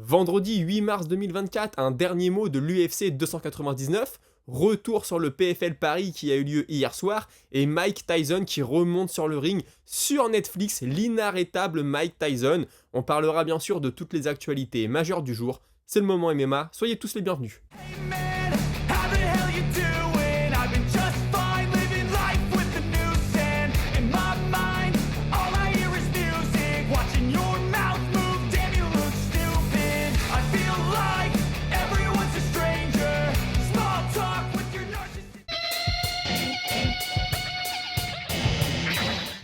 Vendredi 8 mars 2024, un dernier mot de l'UFC 299, retour sur le PFL Paris qui a eu lieu hier soir, et Mike Tyson qui remonte sur le ring sur Netflix, l'inarrêtable Mike Tyson. On parlera bien sûr de toutes les actualités majeures du jour. C'est le moment MMA, soyez tous les bienvenus.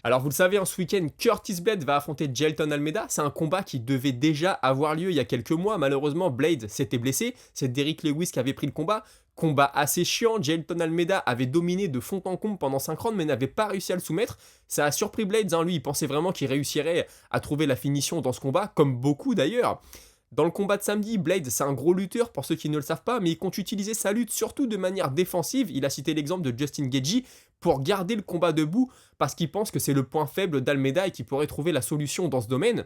Alors vous le savez, ce week-end, Curtis Blade va affronter Jailton Almeida. C'est un combat qui devait déjà avoir lieu il y a quelques mois. Malheureusement, Blade s'était blessé. C'est Derrick Lewis qui avait pris le combat. Combat assez chiant. Jailton Almeida avait dominé de fond en comble pendant 5 rounds mais n'avait pas réussi à le soumettre. Ça a surpris Blade. Lui, il pensait vraiment qu'il réussirait à trouver la finition dans ce combat, comme beaucoup d'ailleurs. Dans le combat de samedi, Blade, c'est un gros lutteur pour ceux qui ne le savent pas, mais il compte utiliser sa lutte surtout de manière défensive. Il a cité l'exemple de Justin Gaethje pour garder le combat debout parce qu'il pense que c'est le point faible d'Almeida et qu'il pourrait trouver la solution dans ce domaine.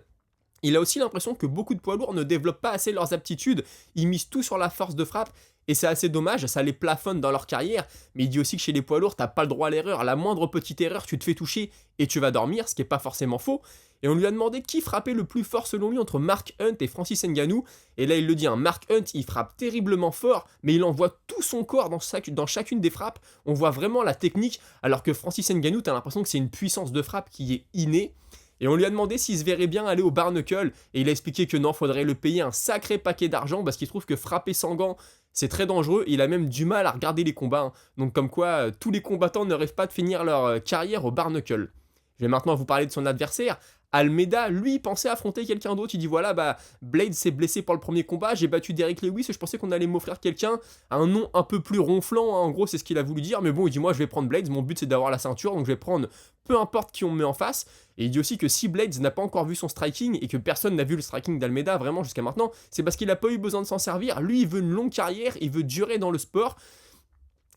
Il a aussi l'impression que beaucoup de poids lourds ne développent pas assez leurs aptitudes, ils misent tout sur la force de frappe, et c'est assez dommage, ça les plafonne dans leur carrière, mais il dit aussi que chez les poids lourds, t'as pas le droit à l'erreur, la moindre petite erreur, tu te fais toucher et tu vas dormir, ce qui est pas forcément faux, et on lui a demandé qui frappait le plus fort selon lui entre Mark Hunt et Francis Ngannou, et là il le dit, Mark Hunt il frappe terriblement fort, mais il envoie tout son corps dans chacune des frappes, on voit vraiment la technique, alors que Francis Ngannou, t'as l'impression que c'est une puissance de frappe qui est innée. Et on lui a demandé s'il se verrait bien aller au Barnacle, et il a expliqué que non, faudrait le payer un sacré paquet d'argent parce qu'il trouve que frapper sans gants, c'est très dangereux, et il a même du mal à regarder les combats. Donc comme quoi, tous les combattants ne rêvent pas de finir leur carrière au Barnacle. Je vais maintenant vous parler de son adversaire. Almeida, lui, pensait affronter quelqu'un d'autre. Il dit voilà, Blade s'est blessé pour le premier combat, j'ai battu Derrick Lewis et je pensais qu'on allait m'offrir quelqu'un, un nom un peu plus ronflant, en gros c'est ce qu'il a voulu dire, mais bon, il dit moi je vais prendre Blade, mon but c'est d'avoir la ceinture, donc je vais prendre peu importe qui on me met en face. Et il dit aussi que si Blade n'a pas encore vu son striking et que personne n'a vu le striking d'Almeida vraiment jusqu'à maintenant, c'est parce qu'il n'a pas eu besoin de s'en servir. Lui, il veut une longue carrière, il veut durer dans le sport.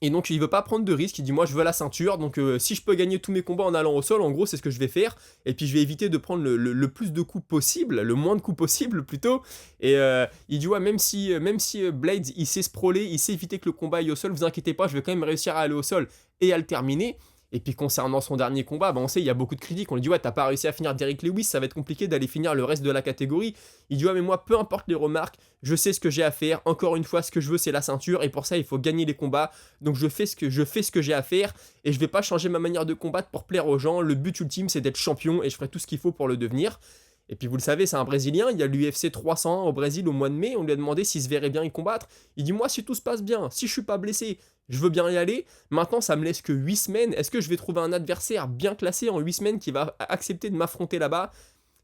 Et donc il veut pas prendre de risques, il dit moi je veux la ceinture, donc si je peux gagner tous mes combats en allant au sol, en gros c'est ce que je vais faire, et puis je vais éviter de prendre le plus de coups possible, le moins de coups possible plutôt, et il dit ouais même si Blade il sait sprawler, il sait éviter que le combat aille au sol, vous inquiétez pas, je vais quand même réussir à aller au sol et à le terminer. Et puis concernant son dernier combat, on sait, il y a beaucoup de critiques, on lui dit ouais t'as pas réussi à finir Derrick Lewis, ça va être compliqué d'aller finir le reste de la catégorie. Il dit ouais mais moi peu importe les remarques, je sais ce que j'ai à faire, encore une fois ce que je veux c'est la ceinture, et pour ça il faut gagner les combats, donc je fais ce que j'ai à faire, et je vais pas changer ma manière de combattre pour plaire aux gens, le but ultime c'est d'être champion, et je ferai tout ce qu'il faut pour le devenir. Et puis vous le savez, c'est un Brésilien, il y a l'UFC 301 au Brésil au mois de mai, on lui a demandé s'il se verrait bien y combattre. Il dit moi si tout se passe bien, si je suis pas blessé, je veux bien y aller. Maintenant ça me laisse que 8 semaines, est-ce que je vais trouver un adversaire bien classé en 8 semaines qui va accepter de m'affronter là-bas?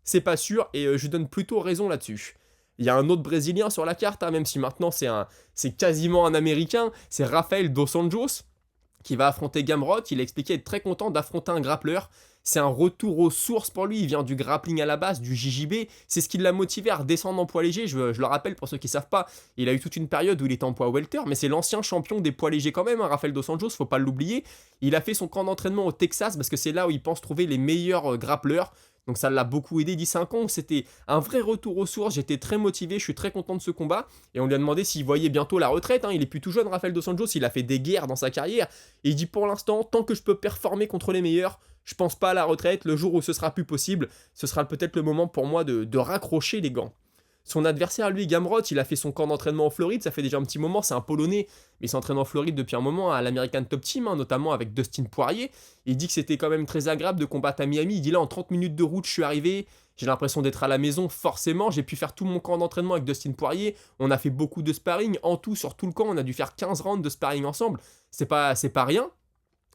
C'est pas sûr, et je donne plutôt raison là-dessus. Il y a un autre Brésilien sur la carte, même si maintenant c'est quasiment un Américain, c'est Rafael Dos Anjos, qui va affronter Gamrot. Il a expliqué être très content d'affronter un grappleur. C'est un retour aux sources pour lui, il vient du grappling à la base, du JJB, c'est ce qui l'a motivé à redescendre en poids léger, je le rappelle pour ceux qui ne savent pas, il a eu toute une période où il était en poids welter, mais c'est l'ancien champion des poids légers quand même, Rafael Dos Anjos, faut pas l'oublier. Il a fait son camp d'entraînement au Texas parce que c'est là où il pense trouver les meilleurs grappleurs. Donc ça l'a beaucoup aidé, 5 ans, c'était un vrai retour aux sources, j'étais très motivé, je suis très content de ce combat, et on lui a demandé s'il voyait bientôt la retraite, il est plus tout jeune, Rafael Dos Anjos, il a fait des guerres dans sa carrière, et il dit pour l'instant, tant que je peux performer contre les meilleurs, je pense pas à la retraite, le jour où ce sera plus possible, ce sera peut-être le moment pour moi de raccrocher les gants. Son adversaire, lui, Gamrot, il a fait son camp d'entraînement en Floride, ça fait déjà un petit moment, c'est un Polonais, mais il s'entraîne en Floride depuis un moment à l'American Top Team, notamment avec Dustin Poirier. Il dit que c'était quand même très agréable de combattre à Miami, il dit là en 30 minutes de route je suis arrivé, j'ai l'impression d'être à la maison, forcément, j'ai pu faire tout mon camp d'entraînement avec Dustin Poirier, on a fait beaucoup de sparring, en tout sur tout le camp, on a dû faire 15 rounds de sparring ensemble, c'est pas rien.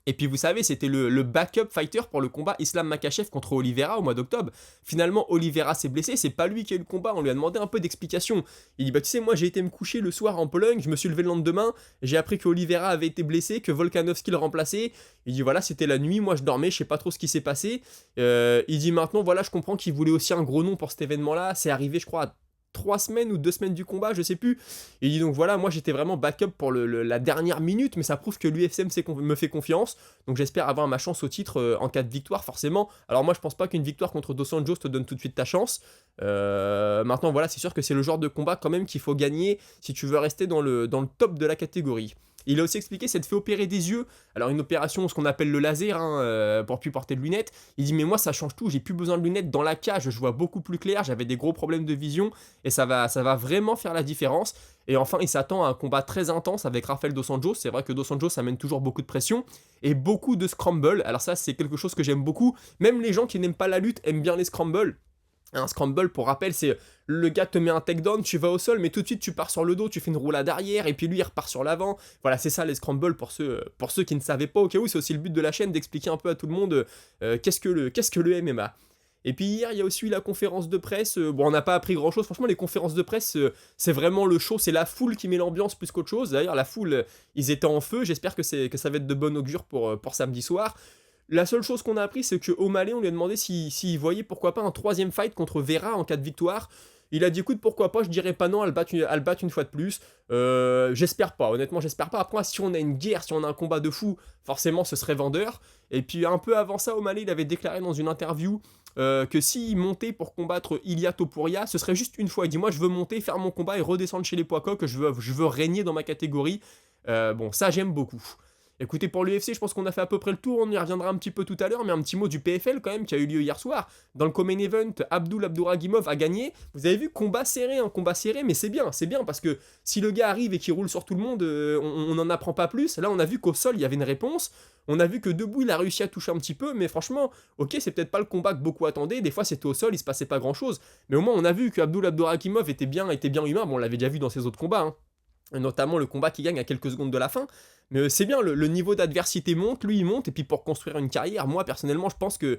Et puis vous savez, c'était le backup fighter pour le combat Islam Makhachev contre Oliveira au mois d'octobre. Finalement, Oliveira s'est blessé, c'est pas lui qui a eu le combat, on lui a demandé un peu d'explication. Il dit tu sais, moi j'ai été me coucher le soir en Pologne, je me suis levé le lendemain, j'ai appris que Oliveira avait été blessé, que Volkanovski le remplaçait. Il dit voilà, c'était la nuit, moi je dormais, je sais pas trop ce qui s'est passé. Il dit maintenant, voilà, je comprends qu'il voulait aussi un gros nom pour cet événement-là, c'est arrivé je crois 3 semaines ou 2 semaines du combat, je sais plus. Et il dit donc voilà, moi j'étais vraiment backup pour la dernière minute, mais ça prouve que l'UFC me fait confiance. Donc j'espère avoir ma chance au titre en cas de victoire, forcément. Alors moi je pense pas qu'une victoire contre Dos Anjos te donne tout de suite ta chance. Maintenant voilà, c'est sûr que c'est le genre de combat quand même qu'il faut gagner si tu veux rester dans le top de la catégorie. Il a aussi expliqué s'être fait opérer des yeux. Alors une opération, ce qu'on appelle le laser, pour plus porter de lunettes. Il dit mais moi ça change tout, j'ai plus besoin de lunettes dans la cage, je vois beaucoup plus clair, j'avais des gros problèmes de vision et ça va vraiment faire la différence. Et enfin il s'attend à un combat très intense avec Rafael Dos Anjos. C'est vrai que Dos Anjos amène toujours beaucoup de pression et beaucoup de scramble. Alors ça c'est quelque chose que j'aime beaucoup. Même les gens qui n'aiment pas la lutte aiment bien les scrambles. Un scramble, pour rappel, c'est le gars te met un takedown, tu vas au sol, mais tout de suite tu pars sur le dos, tu fais une roulade arrière, et puis lui il repart sur l'avant. Voilà, c'est ça les scrambles pour ceux qui ne savaient pas. Au cas où, c'est aussi le but de la chaîne d'expliquer un peu à tout le monde qu'est-ce que le MMA. Et puis hier, il y a aussi eu la conférence de presse. Bon, on n'a pas appris grand-chose. Franchement, les conférences de presse, c'est vraiment le show. C'est la foule qui met l'ambiance plus qu'autre chose. D'ailleurs, la foule, ils étaient en feu. J'espère que ça va être de bon augure pour samedi soir. La seule chose qu'on a appris, c'est que O'Malley, on lui a demandé s'il voyait pourquoi pas un 3ème fight contre Vera en cas de victoire. Il a dit écoute, pourquoi pas, je dirais pas non à le battre une fois de plus. J'espère pas, honnêtement, j'espère pas. Après, si on a une guerre, si on a un combat de fou, forcément ce serait vendeur. Et puis un peu avant ça, O'Malley, il avait déclaré dans une interview que s'il montait pour combattre Ilia Topuria, ce serait juste une fois. Il dit moi je veux monter, faire mon combat et redescendre chez les poids coqs, je veux régner dans ma catégorie. Bon, ça j'aime beaucoup. Écoutez, pour l'UFC, je pense qu'on a fait à peu près le tour, on y reviendra un petit peu tout à l'heure, mais un petit mot du PFL quand même, qui a eu lieu hier soir. Dans le co-main event, Abduragimov a gagné. Vous avez vu, combat serré, mais c'est bien, parce que si le gars arrive et qu'il roule sur tout le monde, on n'en apprend pas plus. Là, on a vu qu'au sol, il y avait une réponse. On a vu que debout, il a réussi à toucher un petit peu, mais franchement, ok, c'est peut-être pas le combat que beaucoup attendaient. Des fois, c'était au sol, il se passait pas grand-chose. Mais au moins, on a vu que Abduragimov était bien humain. Bon, on l'avait déjà vu dans ses autres combats, notamment le combat qui gagne à quelques secondes de la fin. Mais c'est bien, le niveau d'adversité monte, lui il monte, et puis pour construire une carrière, moi personnellement je pense que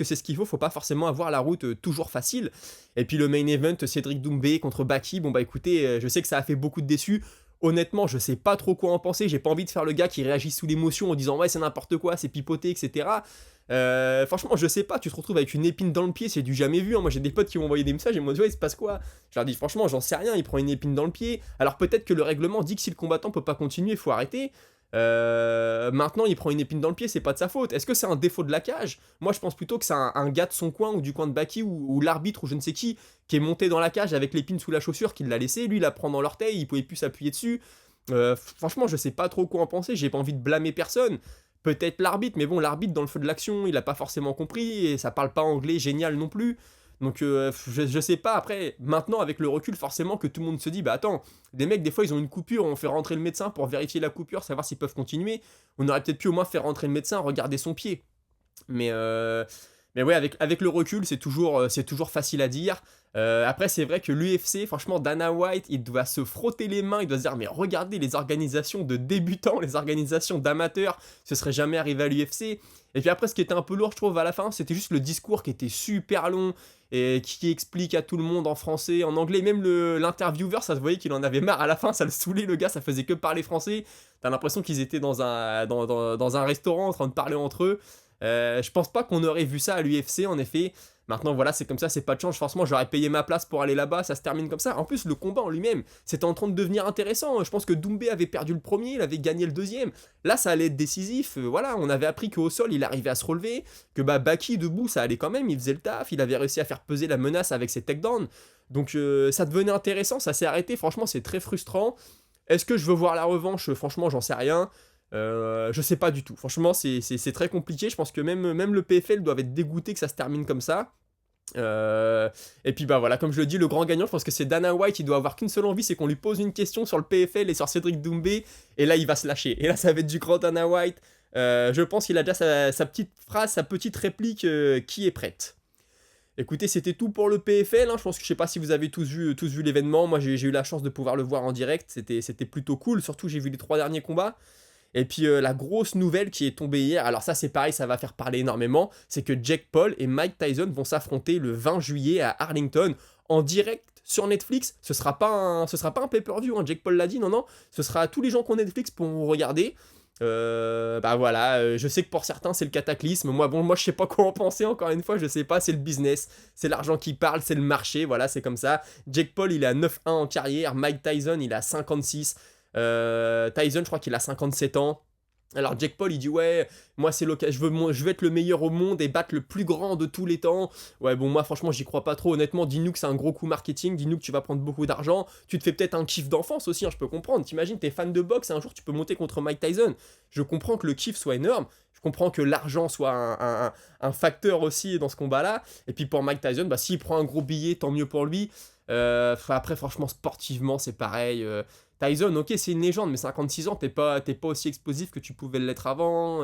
c'est ce qu'il faut pas forcément avoir la route toujours facile. Et puis le main event, Cédric Doumbé contre Baki, bon bah écoutez, je sais que ça a fait beaucoup de déçus. Honnêtement, je sais pas trop quoi en penser, j'ai pas envie de faire le gars qui réagit sous l'émotion en disant ouais c'est n'importe quoi, c'est pipoté, etc. Franchement, je sais pas, tu te retrouves avec une épine dans le pied, c'est du jamais vu. Moi j'ai des potes qui m'ont envoyé des messages et m'ont dit ouais, il se passe quoi? Je leur dis franchement, j'en sais rien, il prend une épine dans le pied. Alors peut-être que le règlement dit que si le combattant peut pas continuer, il faut arrêter. Maintenant, il prend une épine dans le pied, c'est pas de sa faute. Est-ce que c'est un défaut de la cage? Moi, je pense plutôt que c'est un gars de son coin ou du coin de Baki ou l'arbitre ou je ne sais qui est monté dans la cage avec l'épine sous la chaussure qui l'a laissé. Lui, il la prend dans l'orteil, il pouvait plus s'appuyer dessus. Franchement, je sais pas trop quoi en penser. J'ai pas envie de blâmer personne. Peut-être l'arbitre, mais bon, l'arbitre dans le feu de l'action, il a pas forcément compris et ça parle pas anglais génial non plus. Donc je sais pas, après, maintenant avec le recul, forcément que tout le monde se dit, bah attends, des mecs des fois ils ont une coupure, on fait rentrer le médecin pour vérifier la coupure, savoir s'ils peuvent continuer, on aurait peut-être pu au moins faire rentrer le médecin, regarder son pied. Mais ouais, avec le recul, c'est toujours facile à dire. Après, c'est vrai que l'UFC, franchement, Dana White, il doit se frotter les mains, il doit se dire, mais regardez les organisations de débutants, les organisations d'amateurs, ce serait jamais arrivé à l'UFC. Et puis après, ce qui était un peu lourd, je trouve, à la fin, c'était juste le discours qui était super long et qui explique à tout le monde en français, en anglais. Même l'intervieweur, ça se voyait qu'il en avait marre à la fin, ça le saoulait, le gars, ça faisait que parler français. T'as l'impression qu'ils étaient dans un restaurant en train de parler entre eux. Je pense pas qu'on aurait vu ça à l'UFC, en effet. Maintenant, voilà, c'est comme ça, c'est pas de chance. Forcément, j'aurais payé ma place pour aller là-bas, ça se termine comme ça. En plus, le combat en lui-même, c'était en train de devenir intéressant. Je pense que Doumbé avait perdu le premier, il avait gagné le deuxième. Là, ça allait être décisif. Voilà, on avait appris qu'au sol, il arrivait à se relever, que Baki, debout, ça allait quand même, il faisait le taf, il avait réussi à faire peser la menace avec ses takedowns. Donc, ça devenait intéressant, ça s'est arrêté. Franchement, c'est très frustrant. Est-ce que je veux voir la revanche? Franchement, j'en sais rien. Je sais pas du tout. Franchement, c'est très compliqué. Je pense que même le PFL doit être dégoûté que ça se termine comme ça. Et puis bah voilà, comme je le dis, le grand gagnant, je pense que c'est Dana White. Il doit avoir qu'une seule envie, c'est qu'on lui pose une question sur le PFL et sur Cédric Doumbé, et là il va se lâcher. Et là ça va être du grand Dana White. Je pense qu'il a déjà sa petite phrase, sa petite réplique qui est prête. Écoutez, c'était tout pour le PFL, je pense que je sais pas si vous avez tous vu l'événement. Moi j'ai eu la chance de pouvoir le voir en direct, c'était plutôt cool. Surtout j'ai vu les 3 derniers combats. Et puis la grosse nouvelle qui est tombée hier, alors ça c'est pareil, ça va faire parler énormément, c'est que Jake Paul et Mike Tyson vont s'affronter le 20 juillet à Arlington en direct sur Netflix. Ce sera pas un pay-per-view, Jake Paul l'a dit, non, ce sera tous les gens qui ont Netflix pour regarder. Bah voilà, je sais que pour certains c'est le cataclysme, moi je sais pas quoi en penser, encore une fois, je sais pas, c'est le business, c'est l'argent qui parle, c'est le marché, voilà, c'est comme ça. Jake Paul il est à 9-1 en carrière, Mike Tyson il est à 56, Tyson je crois qu'il a 57 ans. Alors Jake Paul il dit ouais, moi c'est l'occasion, je veux être le meilleur au monde et battre le plus grand de tous les temps. Ouais bon moi franchement j'y crois pas trop honnêtement, dis-nous que c'est un gros coup marketing, dis-nous que tu vas prendre beaucoup d'argent, tu te fais peut-être un kiff d'enfance aussi, hein, je peux comprendre, t'imagines t'es fan de boxe et un jour tu peux monter contre Mike Tyson. Je comprends que le kiff soit énorme, je comprends que l'argent soit un facteur aussi dans ce combat-là, et puis pour Mike Tyson, bah s'il prend un gros billet tant mieux pour lui. Après franchement sportivement c'est pareil. Tyson, ok, c'est une légende, mais 56 ans, t'es pas aussi explosif que tu pouvais l'être avant.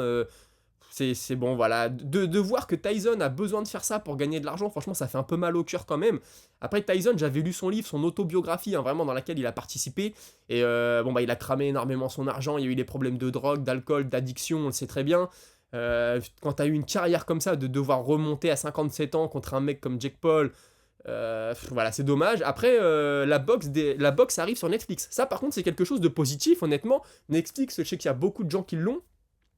C'est bon, voilà. De voir que Tyson a besoin de faire ça pour gagner de l'argent, franchement, ça fait un peu mal au cœur quand même. Après, Tyson, j'avais lu son livre, son autobiographie, hein, vraiment, dans laquelle il a participé. Et bon, bah, il a cramé énormément son argent. Il y a eu des problèmes de drogue, d'alcool, d'addiction, on le sait très bien. Quand t'as eu une carrière comme ça, de devoir remonter à 57 ans contre un mec comme Jake Paul. Voilà, c'est dommage. Après, la boxe arrive sur Netflix. Ça, par contre, c'est quelque chose de positif, honnêtement. Netflix, je sais qu'il y a beaucoup de gens qui l'ont.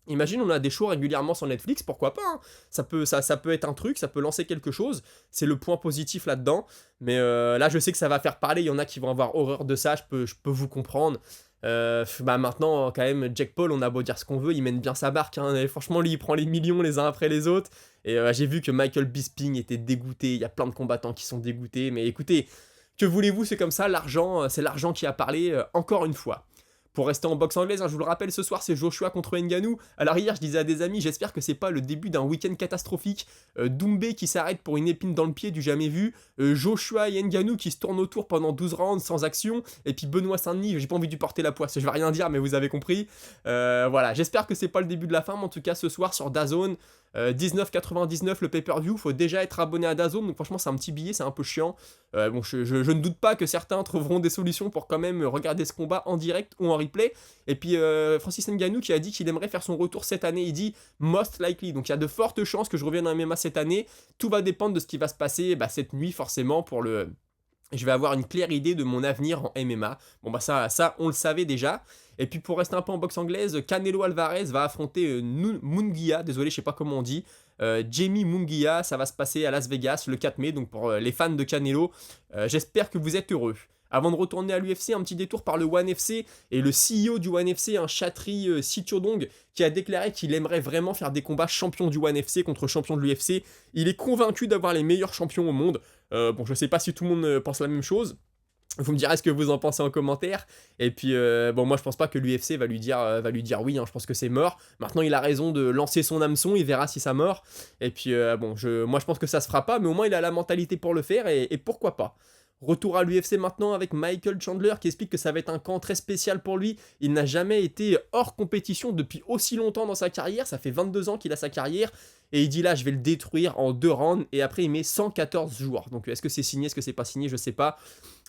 Imagine, on a des shows régulièrement sur Netflix, pourquoi pas, hein. Ça peut être un truc, ça peut lancer quelque chose. C'est le point positif là-dedans. Mais là, je sais que ça va faire parler. Il y en a qui vont avoir horreur de ça, je peux vous comprendre. Bah maintenant, quand même, Jake Paul, on a beau dire ce qu'on veut, il mène bien sa barque, hein. Et franchement, lui, il prend les millions les uns après les autres. Et j'ai vu que Michael Bisping était dégoûté. Il y a plein de combattants qui sont dégoûtés. Mais écoutez, que voulez-vous, c'est comme ça. L'argent, c'est l'argent qui a parlé, encore une fois. Pour rester en boxe anglaise, hein, je vous le rappelle, ce soir c'est Joshua contre Ngannou. Alors hier, je disais à des amis, j'espère que c'est pas le début d'un week-end catastrophique. Doumbé qui s'arrête pour une épine dans le pied du jamais vu. Joshua et Ngannou qui se tournent autour pendant 12 rounds sans action. Et puis Benoît Saint-Denis, j'ai pas envie de lui porter la poisse, je vais rien dire, mais vous avez compris. Voilà, j'espère que c'est pas le début de la fin, mais en tout cas ce soir sur DAZN. 19,99 le pay-per-view, faut déjà être abonné à DAZN, donc franchement c'est un petit billet, c'est un peu chiant. Bon, je ne doute pas que certains trouveront des solutions pour quand même regarder ce combat en direct ou en replay. Et puis Francis Ngannou qui a dit qu'il aimerait faire son retour cette année, il dit most likely, donc il y a de fortes chances que je revienne en MMA cette année. Tout va dépendre de ce qui va se passer cette nuit forcément pour le... Je vais avoir une claire idée de mon avenir en MMA. Bon bah ça on le savait déjà. Et puis pour rester un peu en boxe anglaise, Canelo Alvarez va affronter Munguia, désolé je sais pas comment on dit, Jamie Munguia, ça va se passer à Las Vegas le 4 mai, donc pour les fans de Canelo, j'espère que vous êtes heureux. Avant de retourner à l'UFC, un petit détour par le ONE FC et le CEO du ONE FC, un Chatri Sityodong, qui a déclaré qu'il aimerait vraiment faire des combats champions du ONE FC contre champion de l'UFC. Il est convaincu d'avoir les meilleurs champions au monde. Bon, je sais pas si tout le monde pense la même chose. Vous me direz ce que vous en pensez en commentaire. Et puis, bon, moi je pense pas que l'UFC va lui dire oui, hein, je pense que c'est mort. Maintenant, il a raison de lancer son hameçon, il verra si ça mord. Et puis, bon, moi je pense que ça se fera pas, mais au moins il a la mentalité pour le faire, et pourquoi pas. Retour à l'UFC maintenant avec Michael Chandler qui explique que ça va être un camp très spécial pour lui. Il n'a jamais été hors compétition depuis aussi longtemps dans sa carrière. Ça fait 22 ans qu'il a sa carrière. Et il dit là, je vais le détruire en 2 rounds. Et après, il met 114 jours. Donc, est-ce que c'est signé, est-ce que c'est pas signé, je sais pas.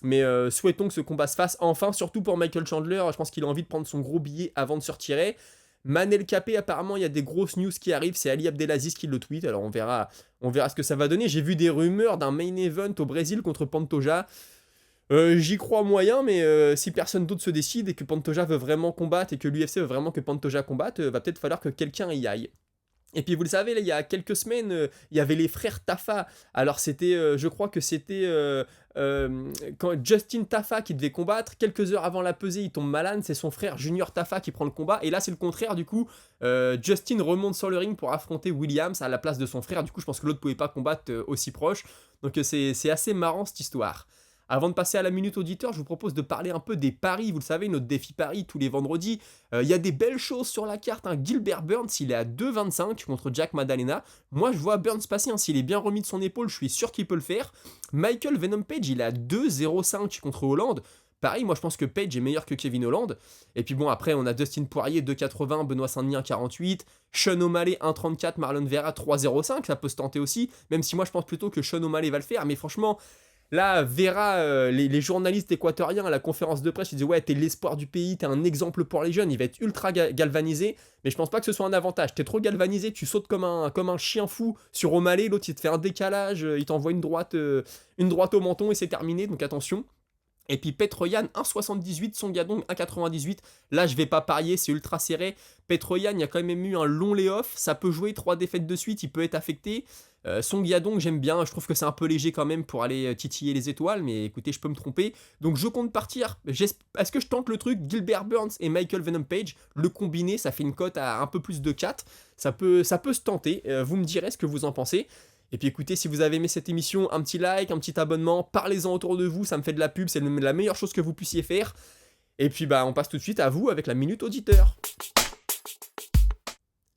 Mais souhaitons que ce combat se fasse enfin, surtout pour Michael Chandler. Je pense qu'il a envie de prendre son gros billet avant de se retirer. Manel Capé, apparemment, il y a des grosses news qui arrivent. C'est Ali Abdelaziz qui le tweet. Alors, on verra ce que ça va donner. J'ai vu des rumeurs d'un main event au Brésil contre Pantoja. J'y crois moyen, mais si personne d'autre se décide et que Pantoja veut vraiment combattre et que l'UFC veut vraiment que Pantoja combatte, va peut-être falloir que quelqu'un y aille. Et puis vous le savez, là, il y a quelques semaines, il y avait les frères Tafa. Alors c'était, je crois que c'était quand Justin Tafa qui devait combattre. Quelques heures avant la pesée, il tombe malade. C'est son frère Junior Tafa qui prend le combat. Et là, c'est le contraire du coup. Justin remonte sur le ring pour affronter Williams à la place de son frère. Du coup, je pense que l'autre pouvait pas combattre aussi proche. Donc c'est assez marrant cette histoire. Avant de passer à la minute auditeur, je vous propose de parler un peu des paris. Vous le savez, notre défi Paris tous les vendredis. Il y a des belles choses sur la carte. Hein. Gilbert Burns, il est à 2,25 contre Jack Maddalena. Moi, je vois Burns passer. Hein. S'il est bien remis de son épaule, je suis sûr qu'il peut le faire. Michael Venom Page, il est à 2,05 contre Hollande. Pareil, moi je pense que Page est meilleur que Kevin Holland. Et puis bon, après on a Dustin Poirier 2,80, Benoît Saint-Denis 1,48, Sean O'Malley 1,34, Marlon Vera 3,05, ça peut se tenter aussi. Même si moi je pense plutôt que Sean O'Malley va le faire. Mais franchement, là, Vera, les journalistes équatoriens à la conférence de presse, ils disaient ouais, t'es l'espoir du pays, t'es un exemple pour les jeunes, il va être ultra galvanisé. Mais je pense pas que ce soit un avantage. T'es trop galvanisé, tu sautes comme un chien fou sur O'Malley, l'autre il te fait un décalage, il t'envoie une droite au menton et c'est terminé, donc attention. Et puis Petroyan 1,78, Song Yadong 1,98. Là, je vais pas parier, c'est ultra serré. Petroyan, il y a quand même eu un long layoff. Ça peut jouer 3 défaites de suite, il peut être affecté. Song Yadong, j'aime bien. Je trouve que c'est un peu léger quand même pour aller titiller les étoiles. Mais écoutez, je peux me tromper. Donc je compte partir. Est-ce que je tente le truc Gilbert Burns et Michael Venom Page. Le combiné, ça fait une cote à un peu plus de 4. Ça peut se tenter. Vous me direz ce que vous en pensez. Et puis écoutez, si vous avez aimé cette émission, un petit like, un petit abonnement, parlez-en autour de vous, ça me fait de la pub, c'est la meilleure chose que vous puissiez faire. Et puis bah on passe tout de suite à vous avec la Minute Auditeur.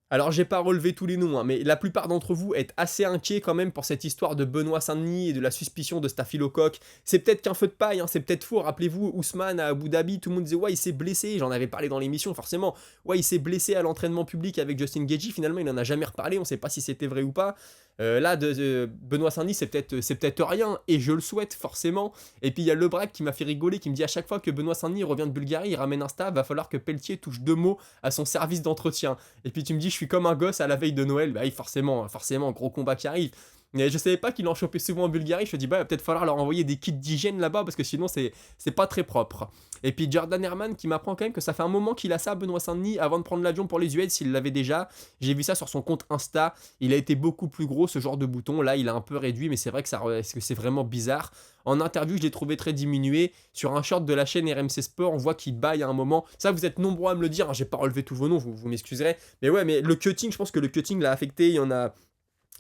Alors j'ai pas relevé tous les noms, hein, mais la plupart d'entre vous êtes assez inquiets quand même pour cette histoire de Benoît Saint-Denis et de la suspicion de staphylocoque. C'est peut-être qu'un feu de paille, hein, c'est peut-être faux. Rappelez-vous, Ousmane à Abu Dhabi, tout le monde disait ouais il s'est blessé, j'en avais parlé dans l'émission forcément. Ouais il s'est blessé à l'entraînement public avec Justin Gaethje, finalement il en a jamais reparlé, on sait pas si c'était vrai ou pas. Là de Benoît Saint-Denis c'est peut-être rien, et je le souhaite forcément. Et puis il y a Lebrac qui m'a fait rigoler, qui me dit à chaque fois que Benoît Saint-Denis revient de Bulgarie, il ramène un staff, va falloir que Pelletier touche 2 mots à son service d'entretien. Et puis tu me dis, je suis comme un gosse à la veille de Noël. Bah oui, forcément, gros combat qui arrive. Mais je savais pas qu'il en chopait souvent en Bulgarie. Je me dis, bah, il va peut-être falloir leur envoyer des kits d'hygiène là-bas parce que sinon, c'est pas très propre. Et puis Jordan Herman qui m'apprend quand même que ça fait un moment qu'il a ça, Benoît Saint-Denis, avant de prendre l'avion pour les US, s'il l'avait déjà. J'ai vu ça sur son compte Insta. Il a été beaucoup plus gros, ce genre de bouton. Là, il a un peu réduit, mais c'est vrai que c'est vraiment bizarre. En interview, je l'ai trouvé très diminué. Sur un short de la chaîne RMC Sport, on voit qu'il baille à un moment. Ça, vous êtes nombreux à me le dire. Hein, j'ai pas relevé tous vos noms, vous m'excuserez. Mais ouais, mais le cutting, je pense que le cutting l'a affecté.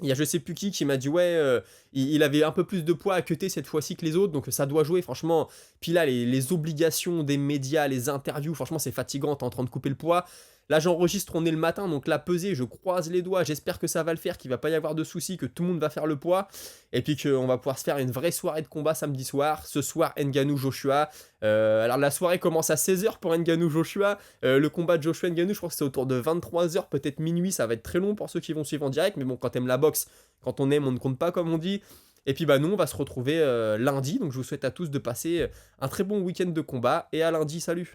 Il y a je sais plus qui m'a dit ouais, il avait un peu plus de poids à cutter cette fois-ci que les autres, donc ça doit jouer franchement. Puis là, les obligations des médias, les interviews, franchement c'est fatigant, t'es en train de couper le poids. Là j'enregistre, on est le matin, donc la pesée, je croise les doigts, j'espère que ça va le faire, qu'il va pas y avoir de soucis, que tout le monde va faire le poids, et puis qu'on va pouvoir se faire une vraie soirée de combat samedi soir. Ce soir, Ngannou Joshua. Alors la soirée commence à 16h pour Ngannou Joshua. Le combat de Joshua Ngannou, je crois que c'est autour de 23h, peut-être minuit, ça va être très long pour ceux qui vont suivre en direct, mais bon, quand t'aimes la boxe, quand on aime, on ne compte pas comme on dit. Et puis bah nous, on va se retrouver lundi, donc je vous souhaite à tous de passer un très bon week-end de combat, et à lundi, salut!